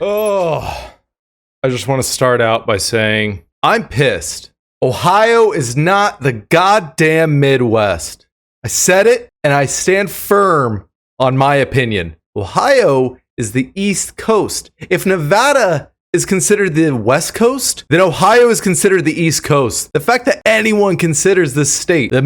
Oh, I just want to start out by saying I'm pissed. Ohio is not the goddamn Midwest. I said it and I stand firm on my opinion. Ohio is the East Coast. If Nevada is considered the West Coast, then Ohio is considered the East Coast. The fact that anyone considers this state the the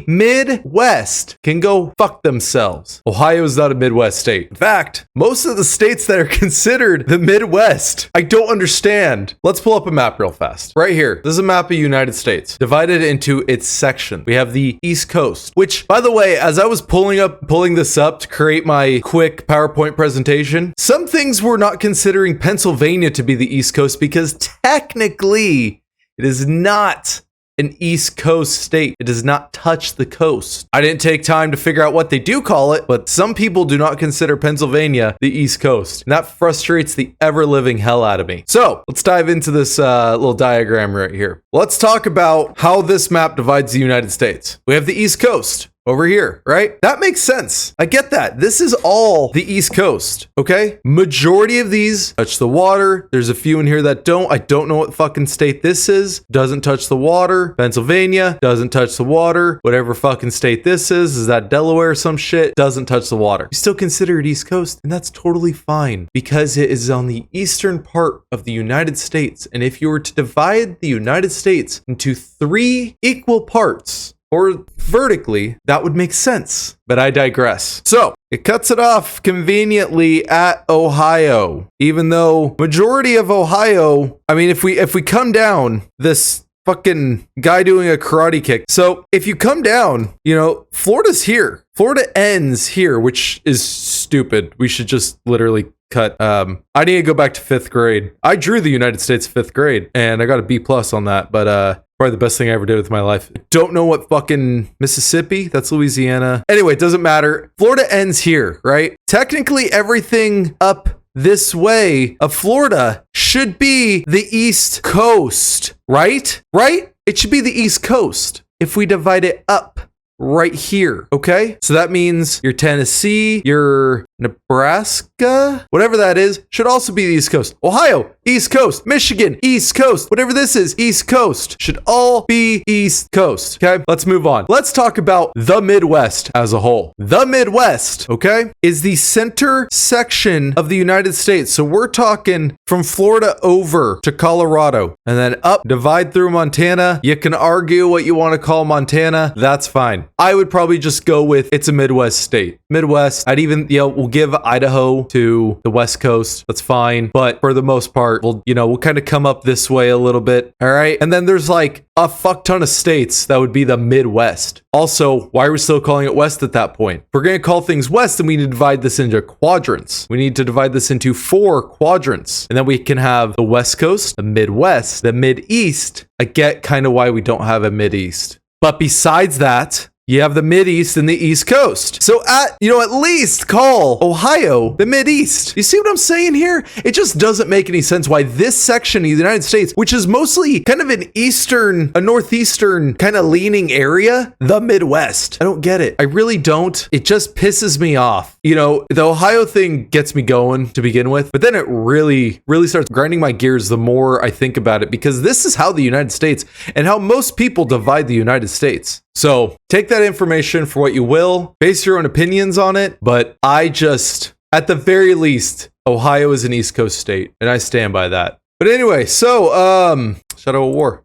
Midwest can go fuck themselves. Ohio is not a Midwest state. In fact, most of the states that are considered the Midwest, I don't understand. Let's pull up a map real fast. Right here, this is a map of the United States, divided into its section. We have the East Coast, which, by the way, as I was pulling this up to create my quick PowerPoint presentation, some things were not considering Pennsylvania to be the East Coast because technically it is not an East Coast state. It does not touch the coast. I didn't take time to figure out what they do call it, but some people do not consider Pennsylvania the East Coast. And that frustrates the ever-living hell out of me. So let's dive into this little diagram right here. Let's talk about how this map divides the United States. We have the East Coast over here, right? That makes sense. I get that. This is all the East Coast, okay? Majority of these touch the water. There's a few in here that don't. I don't know what fucking state this is. Doesn't touch the water. Pennsylvania doesn't touch the water. Whatever fucking state this is that Delaware or some shit? Doesn't touch the water. You still consider it East Coast, and that's totally fine because it is on the eastern part of the United States. And if you were to divide the United States into 3 equal parts, or vertically, that would make sense. But I digress. So it cuts it off conveniently at Ohio, even though majority of Ohio, I mean, if we come down this fucking guy doing a karate kick. So if you come down, you know, Florida's here. Florida ends here, which is stupid. We should just literally cut. I need to go back to 5th grade. I drew the United States 5th grade and I got a B+ on that, but probably the best thing I ever did with my life. Don't know what fucking Mississippi, that's Louisiana. Anyway, it doesn't matter. Florida ends here, right? Technically, everything up this way of Florida should be the East Coast, right? Right? It should be the East Coast if we divide it up right here, okay? So that means your Tennessee, your Nebraska, whatever that is, should also be the East Coast. Ohio, East Coast. Michigan, East Coast. Whatever this is, East Coast. Should all be East Coast, okay? Let's move on. Let's talk about the Midwest as a whole. The Midwest, okay, is the center section of the United States. So we're talking from Florida over to Colorado and then up, divide through Montana. You can argue what you want to call Montana. That's fine. I would probably just go with it's a Midwest state. Midwest, I'd even, we'll give Idaho to the West Coast. That's fine. But for the most part, we'll kind of come up this way a little bit. All right. And then there's like a fuck ton of states that would be the Midwest. Also, why are we still calling it West at that point? If we're going to call things West, then we need to divide this into quadrants. We need to divide this into 4 quadrants. And then we can have the West Coast, the Midwest, the Mideast. I get kind of why we don't have a Mideast. But besides that, you have the Mideast and the East Coast. So at least call Ohio the Mideast. You see what I'm saying here? It just doesn't make any sense why this section of the United States, which is mostly kind of a northeastern kind of leaning area, the Midwest. I don't get it. I really don't. It just pisses me off. The Ohio thing gets me going to begin with, but then it really, really starts grinding my gears the more I think about it, because this is how the United States and how most people divide the United States. So take that information for what you will, base your own opinions on it, but at the very least, Ohio is an East Coast state, and I stand by that. But anyway, so Shadow of War.